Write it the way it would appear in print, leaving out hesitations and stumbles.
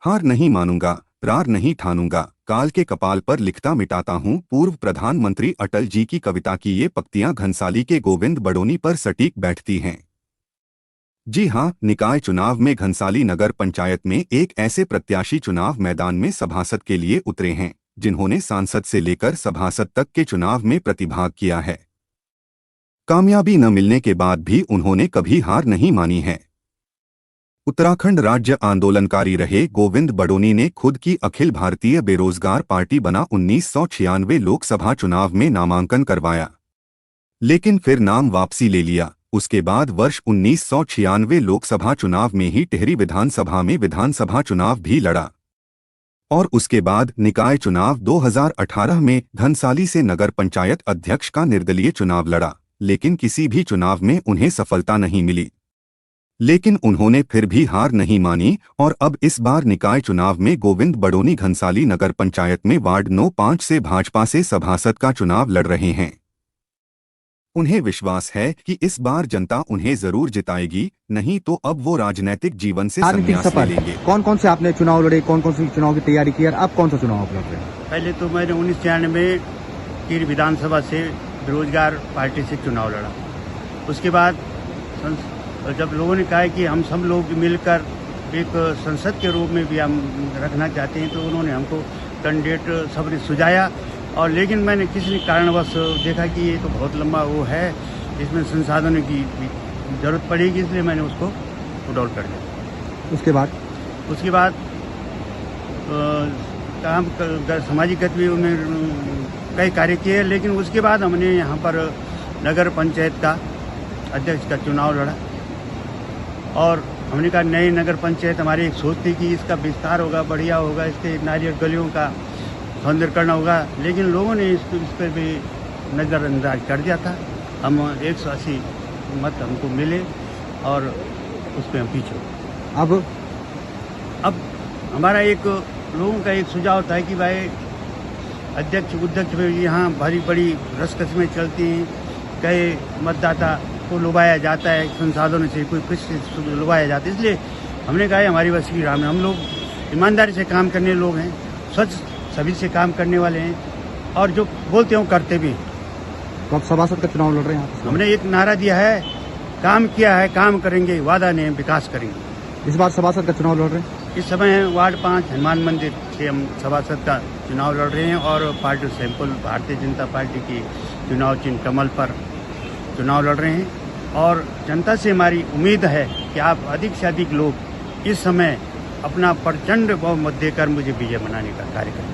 हार नहीं मानूंगा, रार नहीं ठानूंगा, काल के कपाल पर लिखता मिटाता हूं। पूर्व प्रधानमंत्री अटल जी की कविता की ये पंक्तियां घनसाली के गोविंद बडोनी पर सटीक बैठती हैं। जी हां, निकाय चुनाव में घनसाली नगर पंचायत में एक ऐसे प्रत्याशी चुनाव मैदान में सभासद के लिए उतरे हैं जिन्होंने सांसद से लेकर सभासद तक के चुनाव में प्रतिभाग किया है। कामयाबी न मिलने के बाद भी उन्होंने कभी हार नहीं मानी है। उत्तराखंड राज्य आंदोलनकारी रहे गोविंद बडोनी ने खुद की अखिल भारतीय बेरोजगार पार्टी बना 1996 लोकसभा चुनाव में नामांकन करवाया, लेकिन फिर नाम वापसी ले लिया। उसके बाद वर्ष 1996 लोकसभा चुनाव में ही टिहरी विधानसभा में विधानसभा चुनाव भी लड़ा और उसके बाद निकाय चुनाव 2018 में घनसाली से नगर पंचायत अध्यक्ष का निर्दलीय चुनाव लड़ा, लेकिन किसी भी चुनाव में उन्हें सफलता नहीं मिली। लेकिन उन्होंने फिर भी हार नहीं मानी और अब इस बार निकाय चुनाव में गोविंद बडोनी घनसाली नगर पंचायत में वार्ड 9-5 से भाजपा से सभासद का चुनाव लड़ रहे हैं। उन्हें विश्वास है कि इस बार जनता उन्हें जरूर जिताएगी, नहीं तो अब वो राजनीतिक जीवन से संन्यास ले लेंगे। कौन कौन से आपने चुनाव लड़े, कौन कौन से चुनाव की तैयारी की और अब कौन सा चुनाव आप लड़ रहे हैं? पहले तो मैंने 1996 टिहरी विधानसभा से बेरोजगार पार्टी से चुनाव लड़ा। उसके बाद जब लोगों ने कहा कि हम सब लोग मिलकर एक संसद के रूप में भी हम रखना चाहते हैं, तो उन्होंने हमको कैंडिडेट सबने सुझाया। और लेकिन मैंने किसी कारणवश देखा कि ये तो बहुत लंबा वो है, इसमें संसाधनों की जरूरत पड़ेगी, इसलिए मैंने उसको पुट आउट कर दिया। उसके बाद काम सामाजिक गतिविधियों में कई कार्य किए, लेकिन उसके बाद हमने यहाँ पर नगर पंचायत का अध्यक्ष का चुनाव लड़ा और हमने कहा नई नगर पंचायत हमारी एक सोच थी कि इसका विस्तार होगा, बढ़िया होगा, इसके नारियल गलियों का सौंदर्यकरण होगा, लेकिन लोगों ने इस पर भी नज़रअंदाज कर दिया था। हम 180 मत हमको मिले और उस पर हम पीछे हो। अब हमारा एक लोगों का एक सुझाव था कि भाई अध्यक्ष उध्यक्ष में यहाँ भारी बड़ी रसकसमें चलती हैं, कई मतदाता को लुभाया जाता है, संसाधनों से कोई कुछ से लुभाया जाता है, इसलिए हमने कहा हमारी बस की राम है। हम लोग ईमानदारी से काम करने लोग हैं, स्वच्छ सभी से काम करने वाले हैं और जो बोलते हैं वो करते भी। तो आप सभासद का चुनाव लड़ रहे हैं? हमने एक नारा दिया है, काम किया है, काम करेंगे, वादा नहीं, विकास करेंगे। इस बार सभासद का चुनाव लड़ रहे हैं? इस समय वार्ड 5 हनुमान मंदिर से हम सभासद का चुनाव लड़ रहे हैं और party sample Bharatiya Janata party की चुनाव चिन्ह कमल पर चुनाव लड़ रहे हैं। और जनता से हमारी उम्मीद है कि आप अधिक से अधिक लोग इस समय अपना प्रचंड बहुमत देकर मुझे विजय बनाने का कार्य करें।